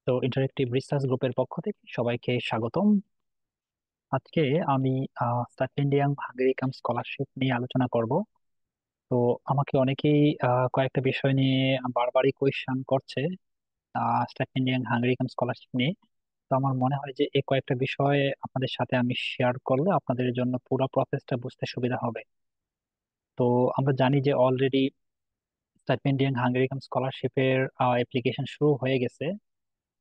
তো interactive research গ্রুপের পক্ষ থেকে সবাইকে স্বাগতম। আজকে আমি স্টিপেন্ডিয়াম হাঙ্গেরি কাম স্কলারশিপ নিয়ে আলোচনা করব। তো আমাকে অনেকেই কয়েকটা বিষয় নিয়ে বারবারই কোয়েশ্চেন করছে স্টিপেন্ডিয়াম হাঙ্গেরি কাম স্কলারশিপ নিয়ে। তো আমার মনে হয় যে এই কয়েকটা বিষয় আপনাদের সাথে আমি শেয়ার করলে আপনাদের জন্য পুরো প্রসেসটা বুঝতে সুবিধা হবে। তো আমরা জানি যে অলরেডি স্টিপেন্ডিয়াম হাঙ্গেরি কাম স্কলারশিপের অ্যাপ্লিকেশন শুরু হয়ে গেছে।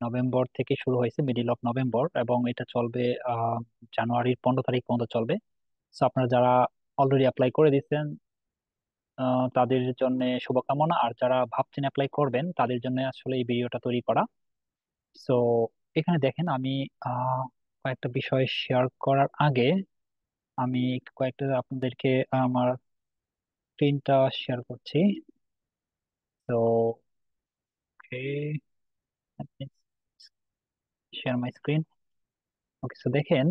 নভেম্বর থেকে শুরু হয়েছে, মিডিল অফ নভেম্বর, এবং এটা চলবে জানুয়ারির 15 তারিখ পর্যন্ত চলবে। তো আপনারা যারা অলরেডি অ্যাপ্লাই করে দিচ্ছেন তাদের জন্য শুভকামনা, আর যারা ভাবছেন অ্যাপ্লাই করবেন তাদের জন্য আসলে এই ভিডিওটা তৈরি করা। সো এখানে দেখেন আমি আহ, কয়েকটা বিষয় শেয়ার করার আগে আমি কয়েকটা আপনাদেরকে আমার স্ক্রিনটা শেয়ার করছি। তো share my screen. Okay, so দেখেন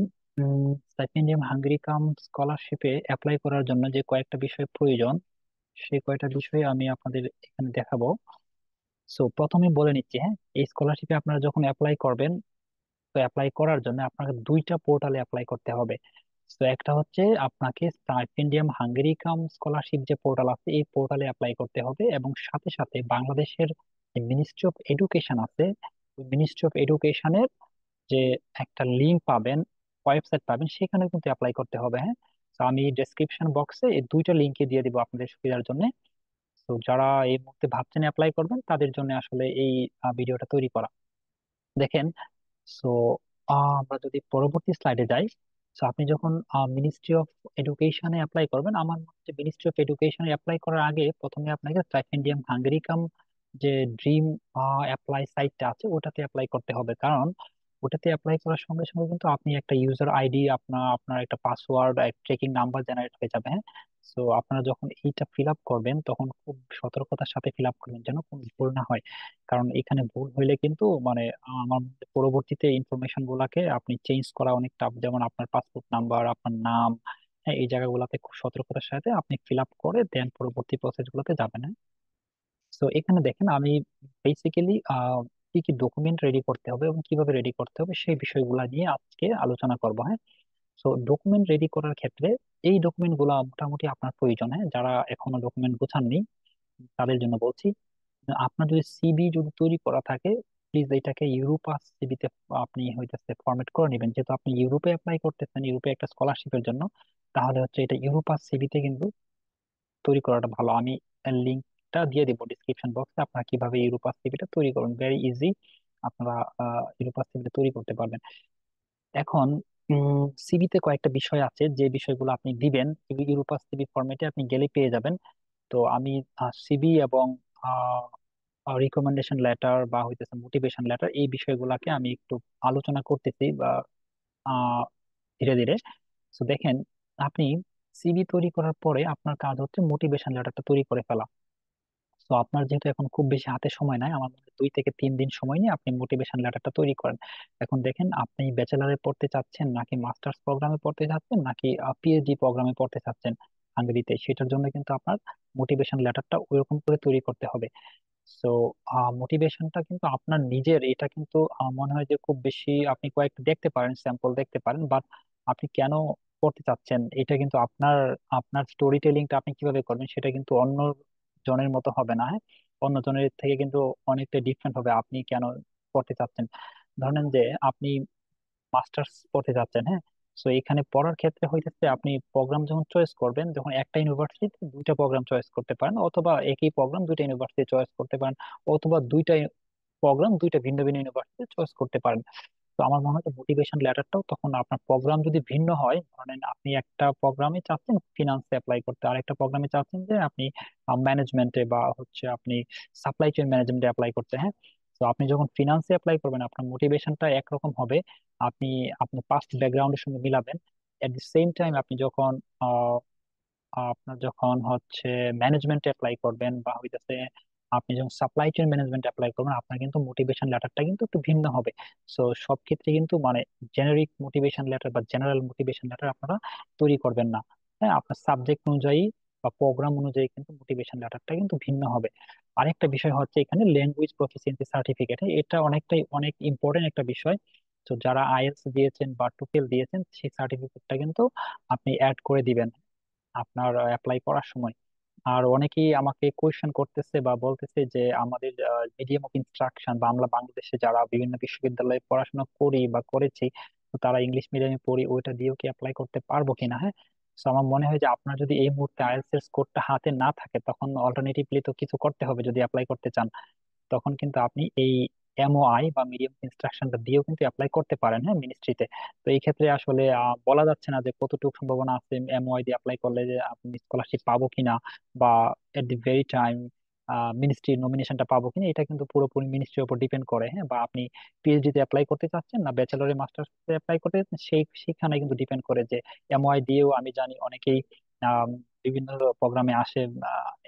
স্টিপেন্ডিয়াম হাঙ্গেরি কাম স্কলারশিপে অ্যাপ্লাই করার জন্য যে কয়েকটা বিষয় প্রয়োজন, সেই কয়েকটা বিষয় আমি আপনাদের এখানে দেখাবো। সো প্রথমে বলে নিচ্ছি, হ্যাঁ, এই স্কলারশিপে আপনারা যখন অ্যাপ্লাই করবেন, তো অ্যাপ্লাই করার জন্য আপনাকে দুইটা পোর্টালে অ্যাপ্লাই করতে হবে। তো একটা হচ্ছে আপনাকে স্টিপেন্ডিয়াম হাঙ্গেরি কাম স্কলারশিপ যে পোর্টাল আছে এই পোর্টালে অ্যাপ্লাই করতে হবে, এবং সাথে সাথে বাংলাদেশের যে মিনিস্ট্রি অফ এডুকেশন আছে, ওই মিনিস্ট্রি অফ এডুকেশনের যে একটা লিঙ্ক পাবেন, ওয়েবসাইট পাবেন, সেখানে কিন্তু অ্যাপ্লাই করতে হবে। হ্যাঁ, তো আমি ডেসক্রিপশন বক্সে এই দুইটা লিঙ্কে দিয়ে দিব আপনাদের সুবিধার জন্য। তো যারা এই মুহূর্তে ভাবছেন অ্যাপ্লাই করবেন তাদের জন্য আসলে এই ভিডিওটা তৈরি করা। দেখেন, সো আমরা যদি পরবর্তী স্লাইডে যাই, তো আপনি যখন মিনিস্ট্রি অফ এডুকেশনে অ্যাপ্লাই করবেন, আমার মনে হচ্ছে মিনিস্ট্রি অফ এডুকেশনে অ্যাপ্লাই করার আগে প্রথমে আপনাকে স্টাইপেন্ডিয়াম হাঙ্গেরিকাম যে ড্রিম অ্যাপ্লাই সাইটটা আছে ওটাতে অ্যাপ্লাই করতে হবে। কারণ ওটাতে অ্যাপ্লাই করার সঙ্গে সঙ্গে কিন্তু আপনি একটা ইউজার আইডি, আপনার আপনার একটা পাসওয়ার্ড, এক ট্রেকিং নাম্বার জেনারেট হয়ে যাবে। হ্যাঁ, সো আপনারা যখন এইটা ফিল আপ করবেন তখন খুব সতর্কতার সাথে ফিল আপ করবেন যেন কোনো ভুল না হয়। কারণ এখানে ভুল হইলে কিন্তু মানে আমার পরবর্তীতে ইনফরমেশন গুলাকে আপনি চেঞ্জ করা অনেক টাফ। যেমন আপনার পাসপোর্ট নাম্বার, আপনার নাম, হ্যাঁ, এই জায়গাগুলোতে খুব সতর্কতার সাথে আপনি ফিল আপ করে দেন পরবর্তী প্রসেস গুলোতে যাবেন। হ্যাঁ, তো এখানে দেখেন আমি বেসিক্যালি কি কি ডকুমেন্ট রেডি করতে হবে এবং কিভাবে রেডি করতে হবে সেই বিষয়গুলো নিয়ে আজকে আলোচনা করবো। হ্যাঁ, তো ডকুমেন্ট রেডি করার ক্ষেত্রে এই ডকুমেন্ট গুলা মোটামুটি আপনার প্রয়োজন। হ্যাঁ, যারা এখনো ডকুমেন্ট গোছাননি তাদের জন্য বলছি, আপনার যদি সিবি যদি তৈরি করা থাকে, প্লিজ এটাকে ইউরোপাস সিবিতে আপনি হইতেছে ফরম্যাট করে নেবেন। যেহেতু আপনি ইউরোপে অ্যাপ্লাই করতেছেন, ইউরোপে একটা স্কলারশিপের জন্য, তাহলে হচ্ছে এটা ইউরোপাস সিবিতে কিন্তু তৈরি করাটা ভালো। আমি লিঙ্কটা দিয়ে দিব ডিসক্রিপশন বক্সে, আপনারা কিভাবে ইউরোপাস সিবিটা তৈরি করুন, ভেরি ইজি। আপনারা ইউরোপাস সিবিটা তৈরি করতে পারবেন। এখন সিবিতে কয়েকটা বিষয় আছে যে বিষয়গুলো আপনি দিবেন, ইউরোপাস সিবি ফরম্যাটে আপনি গেলে পেয়ে যাবেন। তো আমি সিবি এবং রিকমেন্ডেশন লেটার বা হইতেছে মোটিভেশন লেটার এই বিষয়গুলোকে আমি একটু আলোচনা করতেছি বা আহ, ধীরে ধীরে। তো দেখেন, আপনি সিভি তৈরি করার পরে আপনার কাজ হচ্ছে মোটিভেশন লেটারটা তৈরি করে ফেলা। তো আপনার যেহেতু এখন খুব বেশি হাতে সময় নাই, আমার মনে হয় 2 থেকে 3 দিন সময় নিয়ে আপনি মোটিভেশন লেটারটা তৈরি করেন। এখন দেখেন, আপনি ব্যাচেলারে পড়তে চাচ্ছেন নাকি মাস্টার্স প্রোগ্রামে পড়তে চাচ্ছেন নাকি পিএইচডি প্রোগ্রামে পড়তে চাচ্ছেন হাঙ্গেরিতে, সেটার জন্য কিন্তু আপনার মোটিভেশন লেটারটা ওইরকম করে তৈরি করতে হবে। সো মোটিভেশনটা কিন্তু আপনার নিজের, এটা কিন্তু মনে হয় যে খুব বেশি আপনি কয়েকটা দেখতে পারেন, স্যাম্পল দেখতে পারেন, বাট আপনি কেন করতে চাচ্ছেন এটা কিন্তু আপনার, আপনার স্টোরি টেলিংটা আপনি কিভাবে করবেন সেটা কিন্তু অন্য জনের মতো হবে না। হ্যাঁ, অন্য জনের থেকে কিন্তু অনেকটা ডিফারেন্ট হবে আপনি কেন করতে চাচ্ছেন। ধরেন যে আপনি মাস্টার্স পড়তে যাচ্ছেন, হ্যাঁ, সো এখানে পড়ার ক্ষেত্রে হইতেছে আপনি প্রোগ্রাম যখন চয়েস করবেন, যখন একটা ইউনিভার্সিটিতে দুইটা প্রোগ্রাম চয়েস করতে পারেন, অথবা একই প্রোগ্রাম দুইটা ইউনিভার্সিটি চয়েস করতে পারেন, অথবা দুইটা প্রোগ্রাম দুইটা ভিন্ন ভিন্ন ইউনিভার্সিটি চয়েস করতে পারেন। তো আমার মনে হয় মোটিভেশন লেটারটাও তখন আপনার প্রোগ্রাম যদি ভিন্ন হয়, ধরেন আপনি একটা প্রোগ্রামে চাচ্ছেন ফিনান্সে অ্যাপ্লাই করতে, আর একটা প্রোগ্রামে চাচ্ছেন যে আপনি ম্যানেজমেন্টে বা হচ্ছে আপনি সাপ্লাই চেইন ম্যানেজমেন্টে অ্যাপ্লাই করতে। হ্যাঁ, তো আপনি যখন ফিনান্সে অ্যাপ্লাই করবেন আপনার মোটিভেশনটা একরকম হবে, আপনি আপনার পাস্ট ব্যাকগ্রাউন্ডের সঙ্গে মিলাবেন। এট দি সেম টাইম আপনি যখন আহ, আপনার যখন হচ্ছে ম্যানেজমেন্টে অ্যাপ্লাই করবেন বা হইতেছে আপনি যখন সাপ্লাই চেইন ম্যানেজমেন্ট অ্যাপ্লাই করবেন, আপনার কিন্তু মোটিভেশন লেটারটা কিন্তু একটু ভিন্ন হবে। সো সব ক্ষেত্রে কিন্তু মানে জেনারিক মোটিভেশন লেটার বা জেনারেল মোটিভেশন লেটার আপনারা তৈরি করবেন না। হ্যাঁ, আপনার সাবজেক্ট অনুযায়ী বা প্রোগ্রাম অনুযায়ী কিন্তু মোটিভেশন লেটারটা কিন্তু ভিন্ন হবে। আরেকটা বিষয় হচ্ছে এখানে ল্যাঙ্গুয়েজ প্রফিসিয়েন্সি সার্টিফিকেট, এটা অনেক ইম্পর্টেন্ট একটা বিষয়। তো যারা আইএলটিএস দিয়েছেন বা টোফেল দিয়েছেন সেই সার্টিফিকেটটা কিন্তু আপনি অ্যাড করে দিবেন আপনার অ্যাপ্লাই করার সময়। আর অনেকেই আমাকে কোয়েশ্চেন করতেছে বা বলতেছে যে আমাদের মিডিয়াম অফ ইনস্ট্রাকশন বা আমরা বাংলাদেশে যারা বিভিন্ন বিশ্ববিদ্যালয়ে পড়াশোনা করি বা করেছি, তো তারা ইংলিশ মিডিয়ামে পড়ি, ওইটা দিয়েও কি অ্যাপ্লাই করতে পারবো কিনা। হ্যাঁ, তো আমার মনে হয় যে আপনার যদি এই মুহূর্তে আইএলটিএস কোডটা হাতে না থাকে, তখন অল্টারনেটিভলি তো কিছু করতে হবে যদি অ্যাপ্লাই করতে চান। তখন কিন্তু আপনি এই এমওআই বা মিডিয়াম ইনস্ট্রাকশনটা দিয়েও কিন্তু অ্যাপ্লাই করতে পারেন, হ্যাঁ, মিনিস্ট্রিতে। তো এই ক্ষেত্রে আসলে বলা যাচ্ছে না যে কতটুকু সম্ভাবনা আছে এমওআই দিয়ে অ্যাপ্লাই করলে যে আপনি স্কলারশিপ পাবো কিনা, বা এট দি ভেরি টাইম মিনিস্ট্রির নমিনেশনটা পাবো কিনা। এটা কিন্তু পুরোপুরি মিনিস্ট্রির উপর ডিপেন্ড করে, হ্যাঁ। বা আপনি পিএইচডি তে অ্যাপ্লাই করতে চাচ্ছেন না ব্যাচেলরে মাস্টার্স অ্যাপ্লাই করতে চাচ্ছেন, সেখানে কিন্তু ডিপেন্ড করে যে এমওআই দিয়েও আমি জানি অনেকেই আম, বিভিন্ন প্রোগ্রামে আসে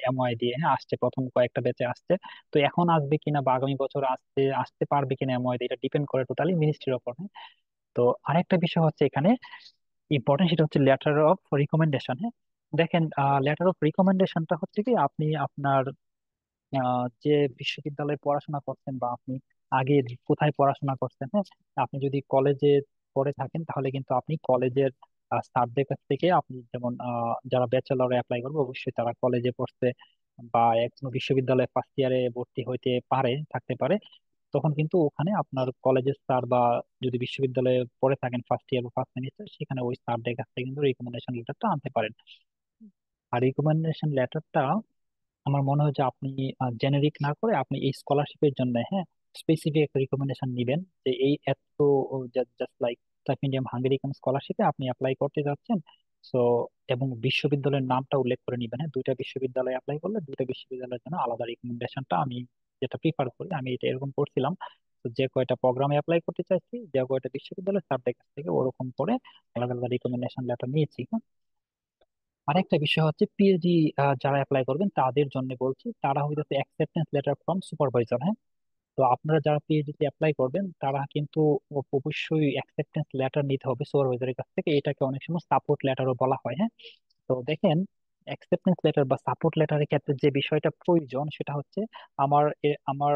এমওআই দিয়ে, হ্যাঁ, আসছে প্রথম কয়েকটা ব্যাচে আসছে। তো এখন আসবে কিনা বা আগামী বছর আসতে আসতে পারবে কিনা এমওআই, এটা ডিপেন্ড করে টোটালি মিনিস্ট্রির উপর, হ্যাঁ। তো আরেকটা বিষয় হচ্ছে এখানে ইম্পর্টেন্ট, সেটা হচ্ছে লেটার অফ রিকমেন্ডেশন। হ্যাঁ, দেখেন, লেটার অফ রিকমেন্ডেশনটা হচ্ছে কি আপনি আপনার যে বিশ্ববিদ্যালয়ে পড়াশোনা করছেন বা আপনি আগে কোথায় পড়াশোনা করছেন, হ্যাঁ, আপনি যদি কলেজে পড়ে থাকেন তাহলে কিন্তু আপনি কলেজের স্টাফদের কাছ থেকে, আপনি যেমন যারা ব্যাচেলরে অ্যাপ্লাই করবে অবশ্যই তারা কলেজে পড়ছে বা কোনো বিশ্ববিদ্যালয়ে ফার্স্ট ইয়ারে ভর্তি হইতে পারে, থাকতে পারে। তখন কিন্তু ওখানে আপনার কলেজের স্যার বা যদি বিশ্ববিদ্যালয়ে পড়ে থাকেন ফার্স্ট ইয়ার বা ফার্স্ট সেমিস্টার, সেখানে ওই স্যারদের কাছ থেকে কিন্তু রিকমেন্ডেশন লেটারটা আনতে পারেন। আর রিকমেন্ডেশন লেটারটা আমার মনে হয় যে আপনি জেনেরিক না করে আপনি এই স্কলারশিপের জন্য, হ্যাঁ, স্পেসিফিক একটা রিকমেন্ডেশন নিবেন যে এই এত, জাস্ট লাইক মিডিয়াম হাঙ্গেরি স্কলারশিপে আপনি অ্যাপ্লাই করতে যাচ্ছেন। সো এবং বিশ্ববিদ্যালয়ের নামটা উল্লেখ করে নিবেন, হ্যাঁ। দুইটা বিশ্ববিদ্যালয়ে অ্যাপ্লাই করলে দুইটা বিশ্ববিদ্যালয়ের জন্য আলাদা রিকমেন্ডেশনটা আমি যেটা প্রিফার করি, আমি এটা এরকম করছিলাম। তো যে কয়টা প্রোগ্রামে অ্যাপ্লাই করতে চাইছি, যে কয়টা বিশ্ববিদ্যালয় স্যারদের কাছ থেকে ওরকম করে আলাদা আলাদা রিকমেন্ডেশন লেটার নিয়েছি, হ্যাঁ। আরেকটা বিষয় হচ্ছে পিএইচডি যারা অ্যাপ্লাই করবেন তাদের জন্য বলছি, তারা হইতেছে অ্যাকসেপ্টেন্স লেটার ফ্রম সুপারভাইজার, হ্যাঁ। তো আপনারা যারা পিএইচডি তে অ্যাপ্লাই করবেন তারা কিন্তু অবশ্যই অ্যাকসেপ্টেন্স লেটার নিতে হবে সুপারভাইজারের কাছ থেকে, এটাকে অনেক সময় সাপোর্ট লেটারও বলা হয়, হ্যাঁ। তো দেখেন, অ্যাকসেপ্টেন্স লেটার বা সাপোর্ট লেটারের ক্ষেত্রে যে বিষয়টা প্রয়োজন সেটা হচ্ছে, আমার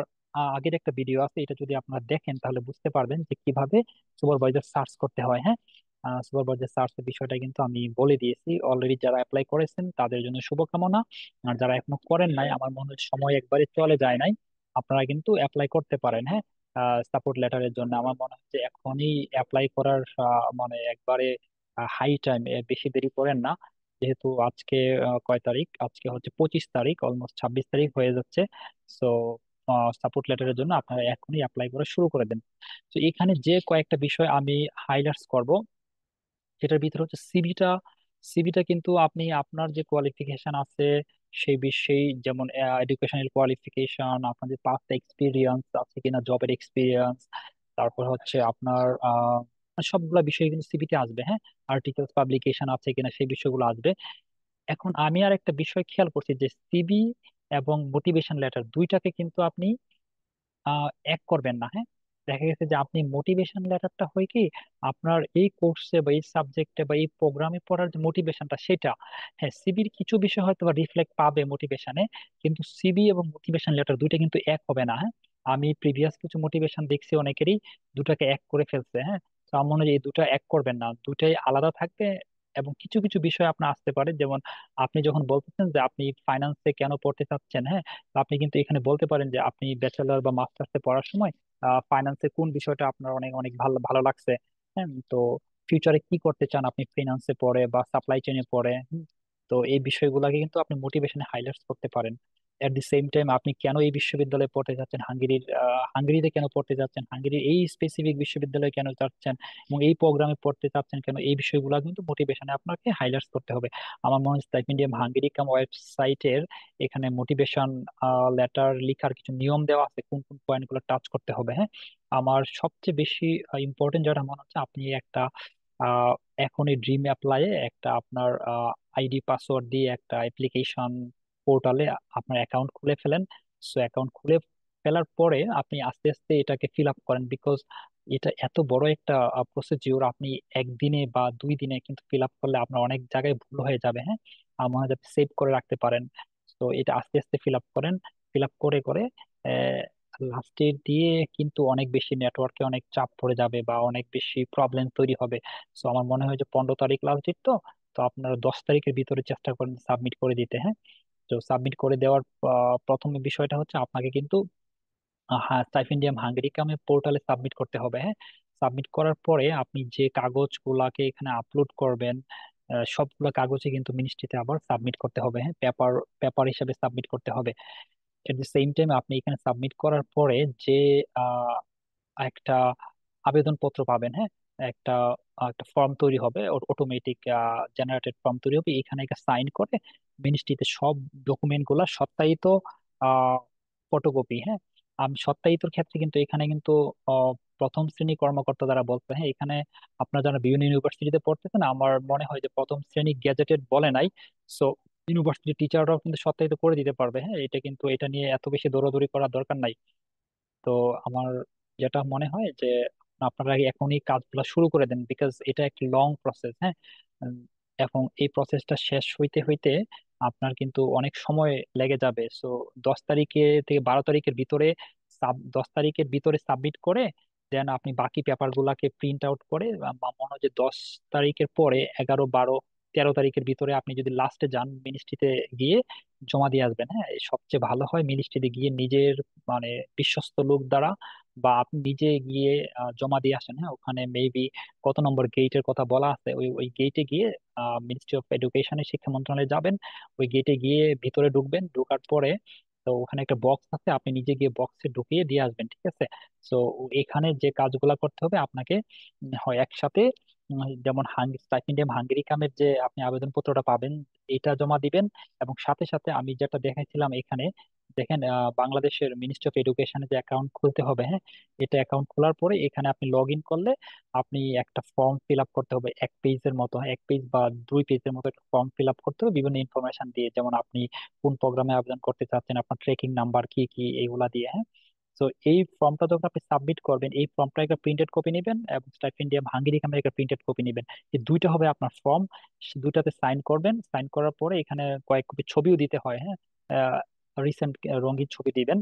আগের একটা ভিডিও আছে, এটা যদি আপনারা দেখেন তাহলে বুঝতে পারবেন যে কিভাবে সুপারভাইজার সার্চ করতে হয়, হ্যাঁ। সুপারভাইজার সার্চের বিষয়টা কিন্তু আমি বলে দিয়েছি অলরেডি, যারা অ্যাপ্লাই করেছেন তাদের জন্য শুভকামনা। আর যারা এখনো করেন নাই, আমার মনে হয় সময় একবারে চলে যায় নাই, আপনারা কিন্তু অ্যাপ্লাই করতে পারেন, হ্যাঁ। সাপোর্ট লেটারের জন্য আমার মনে হচ্ছে এখনই অ্যাপ্লাই করার মানে একবারে হাই টাইম, বেশি দেরি করেন না। যেহেতু আজকে কয় তারিখ, আজকে হচ্ছে 25 তারিখ, অলমোস্ট 26 তারিখ হয়ে যাচ্ছে। সো সাপোর্ট লেটারের জন্য আপনারা এখনই অ্যাপ্লাই করা শুরু করে দেন। তো এখানে যে কয়েকটা বিষয় আমি হাইলাইটস করব, সেটার ভিতরে হচ্ছে সিভিটা। সিভিটা কিন্তু আপনি আপনার যে কোয়ালিফিকেশন আছে সেই বিষয়ে, যেমন এডুকেশনাল কোয়ালিফিকেশন, আপনাদের পাস্ট এক্সপিরিয়েন্স আছে কিনা, জবের এক্সপিরিয়েন্স, তারপর হচ্ছে আপনার সবগুলা বিষয় কিন্তু সিভিতে আসবে, হ্যাঁ। আর্টিকেলস পাবলিকেশন আছে কিনা সেই বিষয়গুলো আসবে। এখন আমি আর একটা বিষয় খেয়াল করছি যে সিভি এবং মোটিভেশন লেটার দুইটাকে কিন্তু আপনি এক করবেন না, হ্যাঁ। দেখা গেছে যে আপনি মোটিভেশন লেটারটা হয় কি আপনার এই কোর্সে বা এই সাবজেক্টে বা এই প্রোগ্রামে পড়ার যে মোটিভেশনটা সেটা, হ্যাঁ, সিবির কিছু বিষয় হয়তো বা রিফ্লেক্ট পাবে মোটিভেশনে, কিন্তু সিবি এবং মোটিভেশন লেটার দুইটা কিন্তু এক হবে না, হ্যাঁ। আমি প্রিভিয়াস কিছু মোটিভেশন দেখছি অনেকেরই দুটাকে এক করে ফেলছে, হ্যাঁ। তো আমার মনে হয় এই দুটা এক করবেন না, দুটাই আলাদা থাকবে। এবং কিছু কিছু বিষয় আপনার আসতে পারে, যেমন আপনি যখন বলতেছেন যে আপনি ফাইন্যান্সে কেন পড়তে চাচ্ছেন, হ্যাঁ, তো আপনি কিন্তু এখানে বলতে পারেন যে আপনি ব্যাচেলর বা মাস্টার্সে পড়ার সময় ফাইন্যান্সের কোন বিষয়টা আপনার অনেক অনেক ভালো ভালো লাগছে, হ্যাঁ। তো ফিউচারে কি করতে চান আপনি ফিনান্সে পড়ে বা সাপ্লাই চেইনে পড়ে, তো এই বিষয়গুলোকে কিন্তু আপনি মোটিভেশনে হাইলাইট করতে পারেন। এট দি সেম টাইম আপনি কেন এই বিশ্ববিদ্যালয়ে পড়তে যাচ্ছেন, হাঙ্গেরিতে কেন পড়তে যাচ্ছেন, হাঙ্গেরির এই স্পেসিফিক বিশ্ববিদ্যালয়ে কেন যাচ্ছেন, এবং এই প্রোগ্রামে পড়তে চাচ্ছেন কেন, এই বিষয়গুলো কিন্তু মোটিভেশনে আপনাকে হাইলাইট করতে হবে। আমার মনে হয় স্টাইপেন্ডিয়াম হাঙ্গেরি ওয়েবসাইটের এখানে মোটিভেশন লেটার লেখার কিছু নিয়ম দেওয়া আছে, কোন কোন পয়েন্ট গুলো টাচ করতে হবে, হ্যাঁ। আমার সবচেয়ে বেশি ইম্পর্টেন্ট যেটা মনে হচ্ছে, আপনি একটা আহ, এখন এই ড্রিম অ্যাপ্লাইয়ে একটা আপনার আইডি পাসওয়ার্ড দিয়ে একটা অ্যাপ্লিকেশন পোর্টালে আপনার অ্যাকাউন্ট খুলে ফেলেন। সো অ্যাকাউন্ট খুলে ফেলার পরে আপনি আস্তে আস্তে এটাকে ফিল আপ করেন, বিকজ এটা এত বড় একটা প্রসিডিউর, আপনি একদিনে বা 2 দিনে কিন্তু ফিল আপ করলে আপনার অনেক জায়গায় ভুল হয়ে যাবে, হ্যাঁ। মনে হয় সেভ করে রাখতে পারেন। তো এটা আস্তে আস্তে ফিল আপ করেন, ফিল আপ করে করে লাস্টের দিয়ে কিন্তু অনেক বেশি নেটওয়ার্কে অনেক চাপ পড়ে যাবে বা অনেক বেশি প্রবলেম তৈরি হবে। তো আমার মনে হয় যে 15 তারিখ লাস্ট ডেট, তো তো আপনারা 10 তারিখের ভিতরে চেষ্টা করেন সাবমিট করে দিতে, হ্যাঁ। তো সাবমিট করে দেওয়ার প্রথম বিষয়টা হচ্ছে আপনাকে কিন্তু হ্যাঁ স্টাইপেন্ডিয়াম হাঙ্গেরি কামে পোর্টালে সাবমিট করতে হবে, হ্যাঁ। সাবমিট করার পরে আপনি যে কাগজগুলাকে এখানে আপলোড করবেন, সবগুলো কাগজে কিন্তু মিনিস্ট্রিতে আবার সাবমিট করতে হবে, হ্যাঁ, পেপার পেপার হিসেবে সাবমিট করতে হবে। এট দ্য সেম টাইম আপনি এখানে সাবমিট করার পরে যে আহ, একটা আবেদনপত্র পাবেন, হ্যাঁ। একটা একটা ফর্ম তৈরি হবে, অটোমেটিক জেনারেটেড ফর্ম তৈরি হবে, এখানে একটা সাইন করে মিনিস্ট্রিতে সব ডকুমেন্ট গুলা সত্যায়িত ফটোকপি, হ্যাঁ। আমি সত্যায়িতর ক্ষেত্রে কিন্তু এখানে কিন্তু আহ, প্রথম শ্রেণী কর্মকর্তা দ্বারা বলতে, হ্যাঁ। এখানে আপনারা যারা বিভিন্ন ইউনিভার্সিটিতে পড়তেছেন, আমার মনে হয় যে প্রথম শ্রেণী গেজেটেড বলে নাই। সো ইউনিভার্সিটি টিচাররাও কিন্তু সত্যায়িত করে দিতে পারবে, হ্যাঁ। এটা কিন্তু এটা নিয়ে এত বেশি দৌড়াদৌড়ি করার দরকার নাই। তো আমার যেটা মনে হয় যে আপনারা এখনই কাজগুলো শুরু করে দেন, বিকজ এটা একটা লং প্রসেস, হ্যাঁ। উম, এবং এই প্রসেসটা শেষ হইতে হইতে আপনার কিন্তু অনেক সময় লেগে যাবে। সো 10 তারিখে থেকে 12 তারিখের ভিতরে 10 তারিখের ভিতরে সাবমিট করে দেন আপনি বাকি পেপার গুলাকে প্রিন্ট আউট করে আমার মনে হয় যে 10 তারিখের পরে 11, 12, 13 তারিখের ভিতরে আপনি যদি লাস্টে যান মিনিস্ট্রিতে গিয়ে জমা দিয়ে আসবেন, হ্যাঁ। এই সবচেয়ে ভালো হয় মিনিস্ট্রিতে গিয়ে নিজের মানে বিশ্বস্ত লোক দ্বারা বা আপনি নিজে গিয়ে জমা দিয়ে আসেন, হ্যাঁ। ওখানে মেবি কত নম্বর গেটের কথা বলা আছে, ওই ওই গেটে গিয়ে মিনিস্ট্রি অফ এডুকেশনের শিক্ষা মন্ত্রণালয়ে যাবেন। ওই গেটে গিয়ে ভিতরে ঢুকবেন, ঢোকার পরে তো ওখানে একটা বক্স আছে, আপনি নিজে গিয়ে বক্সে ঢুকিয়ে দিয়ে আসবেন, ঠিক আছে। তো এখানে যে কাজগুলা করতে হবে আপনাকে হয় একসাথে, যেমন স্টাইপেন্ডিয়াম হাঙ্গেরি কামের যে আপনি আবেদনপত্রটা পাবেন এটা জমা দিবেন, এবং সাথে সাথে আমি যেটা দেখাইছিলাম এখানে দেখেন বাংলাদেশের মিনিস্ট্রি অফ এডুকেশনে যে অ্যাকাউন্ট খুলতে হবে, হ্যাঁ। এটা অ্যাকাউন্ট খোলার পরে এখানে আপনি লগ ইন করলে আপনি একটা ফর্ম ফিল আপ করতে হবে, 1 পেজের মতো, 1 পেজ বা 2 পেজের মতো একটা ফর্ম ফিল আপ করতে হবে বিভিন্ন ইনফরমেশন দিয়ে, যেমন আপনি কোন প্রোগ্রামে আবেদন করতে চাচ্ছেন, আপনার ট্রেকিং নাম্বার কি কি এইগুলা দিয়ে, হ্যাঁ। তো এই ফর্মটা যখন আপনি সাবমিট করবেন এই ফর্মটা একটা প্রিন্টেড কপি নেবেন এবং স্টাইপেন্ডিয়াম হাঙ্গেরি কামের একটা প্রিন্টেড কপি নেবেন। এই দুইটা হবে আপনার ফর্ম, দুইটাতে সাইন করবেন। সাইন করার পরে এখানে কয়েক কপি ছবিও দিতে হয়, হ্যাঁ। রিসেন্ট রঙিন ছবি দিবেন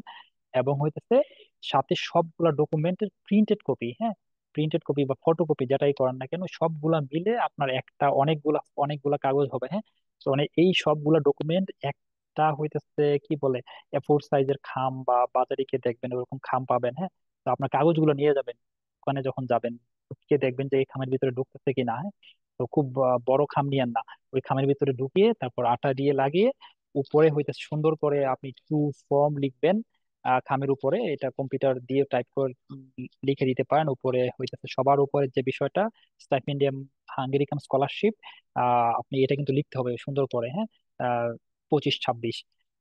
এবং হইতেছে সাথে সবগুলা ডকুমেন্টের প্রিন্টেড কপি, হ্যাঁ। প্রিন্টেড কপি বা ফটোকপি যেটাই করেন না কেন সবগুলা মিলে আপনার একটা অনেকগুলা অনেকগুলা কাগজ হবে, হ্যাঁ। তো মানে এই সবগুলা ডকুমেন্ট একটা হইতেছে কি বলে A4 সাইজের খাম বা বাজারে গিয়ে দেখবেন ওরকম খাম পাবেন, হ্যাঁ। তো আপনার কাগজগুলো নিয়ে যাবেন, ওখানে যখন যাবেন ঢুকিয়ে দেখবেন যে এই খামের ভিতরে ঢুকতেছে কিনা, হ্যাঁ। তো খুব বড় খাম নিয়েন না, ওই খামের ভিতরে ঢুকিয়ে তারপর আটা দিয়ে লাগিয়ে উপরে হইতে সুন্দর করে আপনি টু ফর্ম লিখবেন। খামের উপরে এটা কম্পিউটার দিয়ে টাইপ করে লিখে দিতে পারেন। উপরে হইতেছে সবার উপরে যে বিষয়টা স্টাইপেন্ডিয়াম হাঙ্গেরিকান স্কলারশিপ, আপনি এটা কিন্তু লিখতে হবে সুন্দর করে, হ্যাঁ। 25, 26,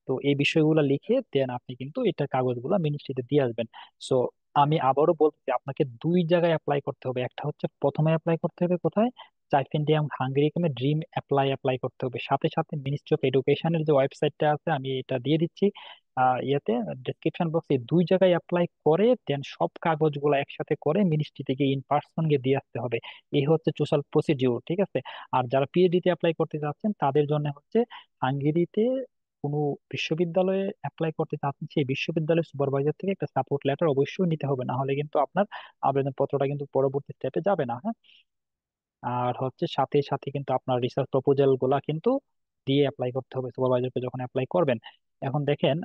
তো এই বিষয়গুলো লিখে দেন আপনি কিন্তু এটা কাগজগুলো মিনিস্ট্রিতে দিয়ে আসবেন। সো আমি আবারও বলতেছি আপনাকে 2 জায়গায় অ্যাপ্লাই করতে হবে। একটা হচ্ছে প্রথমে অ্যাপ্লাই করতে হবে কোথায়, স্টাইপেন্ডিয়াম হাঙ্গেরিকামে ড্রিম অ্যাপ্লাই অ্যাপ্লাই করতে হবে, সাথে সাথে মিনিস্ট্রি অফ এডুকেশনের যে ওয়েবসাইটটা আছে আমি এটা দিয়ে দিচ্ছি ইয়েতে ডেসক্রিপশন বক্সে। 2 জায়গায় অ্যাপ্লাই করে দেন সব কাগজগুলো একসাথে করে মিনিস্ট্রি থেকে ইন পার্সন গিয়ে দিয়ে আসতে হবে। এই হচ্ছে টোটাল প্রসিডিউর, ঠিক আছে। আর যারা পিএইচডি তে অ্যাপ্লাই করতে চাচ্ছেন তাদের জন্য হচ্ছে হাঙ্গেরিতে কোনো বিশ্ববিদ্যালয়ে অ্যাপ্লাই করতে চাচ্ছেন সেই বিশ্ববিদ্যালয়ের সুপারভাইজার থেকে একটা সাপোর্ট লেটার অবশ্যই নিতে হবে, না হলে কিন্তু আপনার আবেদনপত্রটা কিন্তু পরবর্তী স্টেপে যাবে না, হ্যাঁ। আর হচ্ছে সাথে সাথে কিন্তু আপনার রিসার্চ প্রপোজাল গুলা কিন্তু দিয়ে অ্যাপ্লাই করতে হবে সুপারভাইজারকে যখন অ্যাপ্লাই করবেন। এখন দেখেন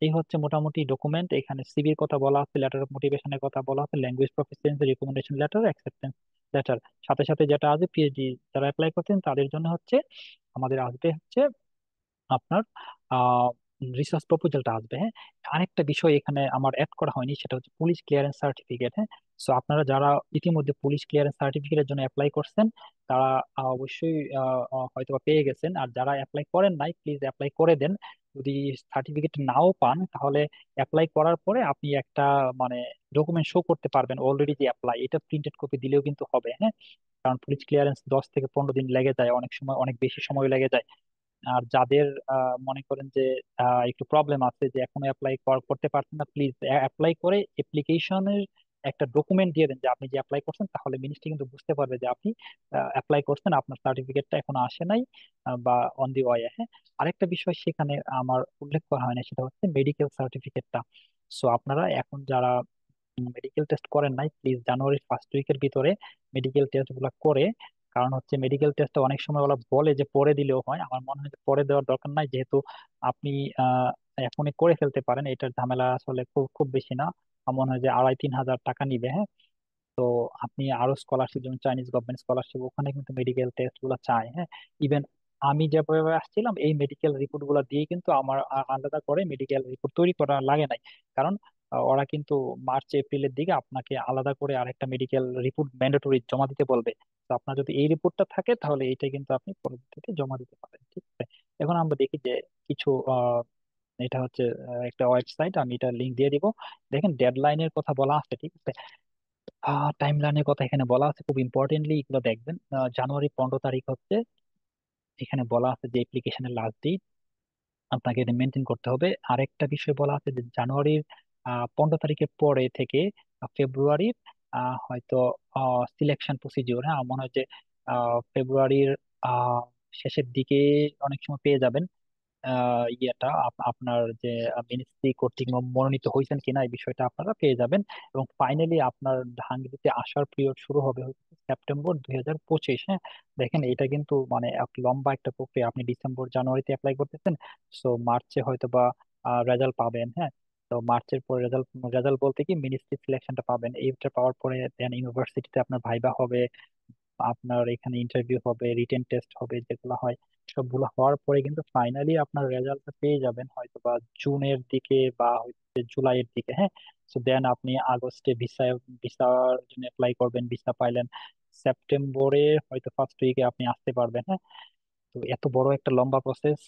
এই হচ্ছে মোটামুটি ডকুমেন্ট, এখানে সিভির কথা বলা আছে, লেটার অফ মোটিভেশনের কথা বলা আছে, language proficiency recommendation letter, acceptance letter. সাথে সাথে যেটা আছে পিএইচডি যারা অ্যাপ্লাই করছেন তাদের জন্য হচ্ছে আমাদের আসবে হচ্ছে আপনার রিসার্চ প্রপোজালটা আসবে, হ্যাঁ। আরেকটা বিষয় এখানে আমার অ্যাড করা হয়নি সেটা হচ্ছে পুলিশ ক্লিয়ারেন্স সার্টিফিকেট, হ্যাঁ। সো আপনারা যারা ইতিমধ্যে পুলিশ ক্লিয়ারেন্স সার্টিফিকেটের জন্য অ্যাপ্লাই করছেন তারা অবশ্যই হয়তো বা পেয়ে গেছেন, আর যারা অ্যাপ্লাই করেন নাই প্লিজ অ্যাপ্লাই করে দেন। যদি সার্টিফিকেট নাও পান তাহলে অ্যাপ্লাই করার পরে আপনি একটা মানে ডকুমেন্ট শো করতে পারবেন অলরেডি যে অ্যাপ্লাই, এটা প্রিন্টেড কপি দিলেও কিন্তু হবে, হ্যাঁ। কারণ পুলিশ ক্লিয়ারেন্স 10 থেকে 15 দিন লেগে যায়, অনেক সময় অনেক বেশি সময় লেগে যায়। আর যাদের মনে করেন যে একটু প্রবলেম আছে যে এখনো অ্যাপ্লাই করতে পারছেন না, প্লিজ অ্যাপ্লাই করে অ্যাপ্লিকেশনের একটা ডকুমেন্ট দিয়ে দেন যে আপনি যে অ্যাপ্লাই করছেন, তাহলে মিনিস্ট্রি কিন্তু বুঝতে পারবে যে আপনি অ্যাপ্লাই করছেন, আপনার সার্টিফিকেটটা এখনো আসে নাই বা অন দি ওয়ে। হ্যাঁ, আরেকটা বিষয় সেখানে আমার উল্লেখ করা হয় না, সেটা হচ্ছে মেডিকেল সার্টিফিকেটটা। সো আপনারা এখন যারা মেডিকেল টেস্ট করেন নাই, প্লিজ জানুয়ারির ফার্স্ট উইকের ভিতরে মেডিকেল টেস্ট গুলা করে, কারণ হচ্ছে মেডিকেল টেস্টটা অনেক সময় ওরা বলে যে পরে দিলেও হয়, আমার মনে হয় যে পরে দেওয়ার দরকার নাই, যেহেতু আপনি এখনই করে ফেলতে পারেন, এটার ঝামেলা আসলে খুব খুব বেশি না। আমার মনে হয় যে 2,500 টাকা নিবে। হ্যাঁ, তো আপনি আরো স্কলারশিপ, যেমন চাইনিজ গভর্নমেন্ট স্কলারশিপ, ওখানে কিন্তু মেডিকেল টেস্ট গুলো চায়। হ্যাঁ, ইভেন আমি যেভাবে আসছিলাম এই মেডিকেল রিপোর্ট গুলো দিয়ে কিন্তু আমার আলাদা করে মেডিকেল রিপোর্ট তৈরি করা লাগে নাই, কারণ ওরা কিন্তু মার্চ এপ্রিলের দিকে আপনাকে আলাদা করে আরেকটা মেডিকেল রিপোর্ট ম্যান্ডেটরি জমা দিতে বলবে। তো আপনার যদি এই রিপোর্টটা থাকে তাহলে এইটা কিন্তু আপনি পরবর্তীতে জমা দিতে পারেন। ঠিক আছে, এখন আমরা দেখি যে কিছু এটা হচ্ছে একটা ওয়েবসাইট, আমি এটা লিংক দিয়ে দিব। দেখেন ডেডলাইনের কথা বলা আছে, ঠিক আছে, টাইম লাইনের কথা এখানে বলা আছে, খুব ইম্পর্টেন্টলি এগুলো দেখবেন। জানুয়ারি 15 তারিখ হচ্ছে এখানে বলা আছে যে অ্যাপ্লিকেশনের লাস্ট ডেট, আপনাকে এটা মেনটেন করতে হবে। আরেকটা বিষয় বলা আছে যে জানুয়ারির 15 তারিখের পরে থেকে ফেব্রুয়ারির হয়তো সিলেকশন প্রসিডিওর, হ্যাঁ মনে হয় যে ফেব্রুয়ারির আহ, শেষের দিকে অনেক সময় পেয়ে যাবেন ইয়েটা, আপনার যে মিনিস্ট্রি কর্তৃক মনোনীত হয়েছেন কিনা এই বিষয়টা আপনারা পেয়ে যাবেন। এবং ফাইনালি আপনার হাঙ্গেরিতে আসার পিরিয়ড শুরু হবে হচ্ছে সেপ্টেম্বর 2025। হ্যাঁ, দেখেন এটা কিন্তু মানে এক লম্বা একটা প্রক্রিয়া, আপনি ডিসেম্বর জানুয়ারিতে অ্যাপ্লাই করতেছেন, সো মার্চে হয়তো বা রেজাল্ট পাবেন। হ্যাঁ, তো মার্চের পরে রেজাল্ট, রেজাল্ট বলতে কি মিনিস্ট্রি সিলেকশনটা পাবেন, এইটা পাওয়ার পরে দেন ইউনিভার্সিটিতে আপনার ভাইবা হবে, আপনার এখানে ইন্টারভিউ হবে, রিটেন টেস্ট হবে, যেগুলো হয় সবগুলো হওয়ার পরে কিন্তু ফাইনালি আপনার রেজাল্টটা পেয়ে যাবেন হয়তো বা জুনের দিকে বা হচ্ছে জুলাইয়ের দিকে। হ্যাঁ, সো দেন আপনি আগস্টে ভিসার জন্য অ্যাপ্লাই করবেন, ভিসা পাইলেন সেপ্টেম্বরে হয়তো ফার্স্ট উইকে আপনি আসতে পারবেন। হ্যাঁ, তো এত বড় একটা লম্বা প্রসেস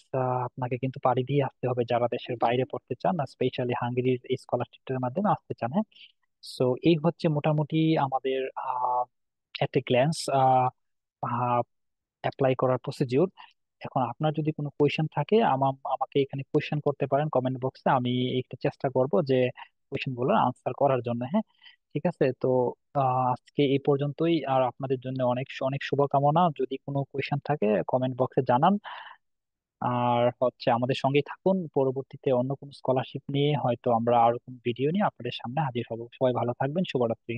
আপনাকে কিন্তু পাড়ি দিয়ে আসতে হবে যারা দেশের বাইরে পড়তে চান, স্পেশালি হাঙ্গেরির এই স্কলারশিপটার মাধ্যমে আসতে চান। হ্যাঁ, সো এই হচ্ছে মোটামুটি আমাদের এট এ গ্ল্যান্স অ্যাপ্লাই করার প্রসিডিউর। এখন আপনার যদি কোনো কোয়েশ্চেন থাকে আমাকে এখানে কোয়েশ্চেন করতে পারেন কমেন্ট বক্সে, আমি একটু চেষ্টা করব যে কোয়েশ্চেন গুলো আনসার করার জন্য। হ্যাঁ, ঠিক আছে, তো আজকে এই পর্যন্তই, আর আপনাদের জন্য অনেক অনেক শুভকামনা। যদি কোনো কোয়েশ্চেন থাকে কমেন্ট বক্সে জানান, আর হচ্ছে আমাদের সঙ্গেই থাকুন, পরবর্তীতে অন্য কোনো স্কলারশিপ নিয়ে হয়তো আমরা আরো কোনো ভিডিও নিয়ে আপনাদের সামনে হাজির হব। সবাই ভালো থাকবেন, শুভরাত্রি।